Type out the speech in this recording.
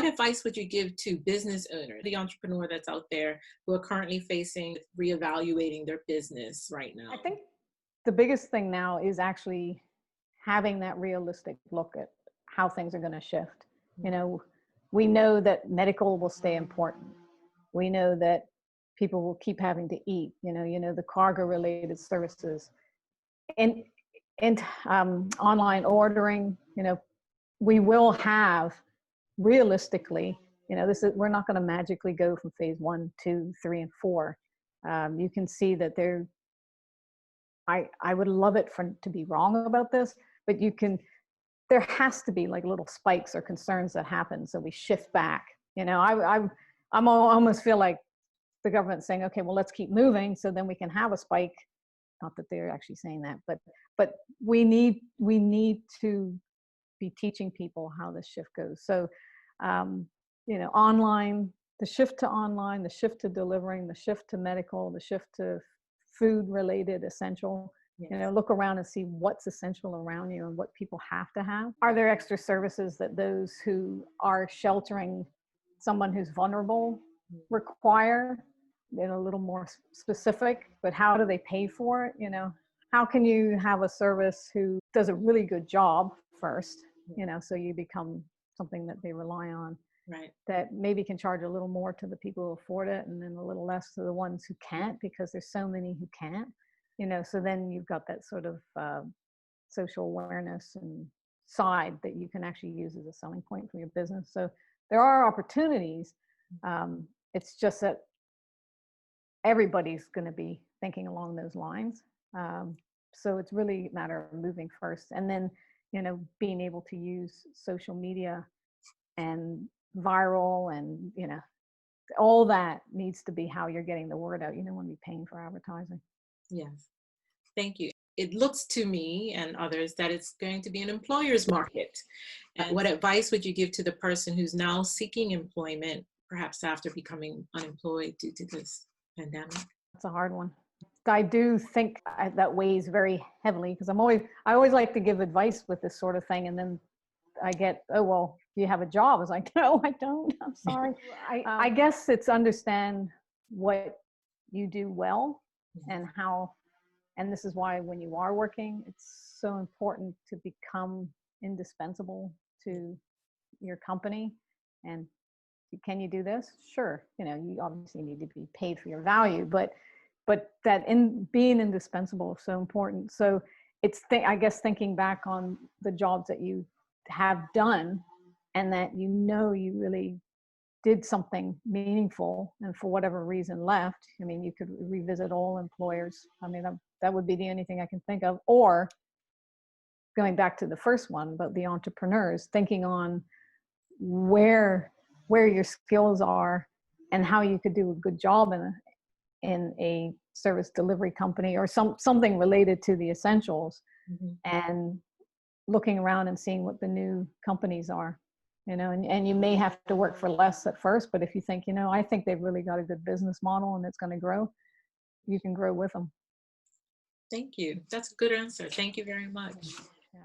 advice would you give to business owners, the entrepreneur that's out there who are currently facing reevaluating their business right now? I think the biggest thing now is actually having that realistic look at how things are going to shift. You know, we know that medical will stay important. We know that people will keep having to eat, the cargo related services and online ordering, we will have realistically, we're not going to magically go from phase 1, 2, 3, and 4. You can see that I would love it to be wrong about this, but there has to be like little spikes or concerns that happen. So we shift back, I almost feel like the government's saying, okay, well, let's keep moving. So then we can have a spike. Not that they're actually saying that, but we need to be teaching people how this shift goes. So, online, the shift to online, the shift to delivering, the shift to medical, the shift to food related essential, Yes. Look around and see what's essential around you and what people have to have. Are there extra services that those who are sheltering someone who's vulnerable require? A little more specific, but how do they pay for it? How can you have a service who does a really good job first, so you become something that they rely on, Right. that maybe can charge a little more to the people who afford it and then a little less to the ones who can't, because there's so many who can't, so then you've got that sort of social awareness and side that you can actually use as a selling point for your business. So there are opportunities. It's just that everybody's going to be thinking along those lines. So it's really a matter of moving first, and then, being able to use social media and viral and, all that needs to be how you're getting the word out. You don't want to be paying for advertising. Yes. Thank you. It looks to me and others that it's going to be an employer's market. And what advice would you give to the person who's now seeking employment, perhaps after becoming unemployed due to this pandemic? That's a hard one. I do think that weighs very heavily, because I always like to give advice with this sort of thing, and then I get, oh, well, do you have a job? I was like, no, I don't. I'm sorry. I guess it's understand what you do well and how, and this is why when you are working, it's so important to become indispensable to your company. And can you do this? Sure. You obviously need to be paid for your value, but that being indispensable is so important. So it's, I guess, thinking back on the jobs that you have done and that you really did something meaningful, and for whatever reason left. You could revisit all employers. That would be the only thing I can think of. Or going back to the first one about the entrepreneurs, thinking on where your skills are and how you could do a good job in a service delivery company or something related to the essentials, and looking around and seeing what the new companies are, and you may have to work for less at first, but if you think, I think they've really got a good business model and it's going to grow, you can grow with them. Thank you. That's a good answer. Thank you very much. Yeah.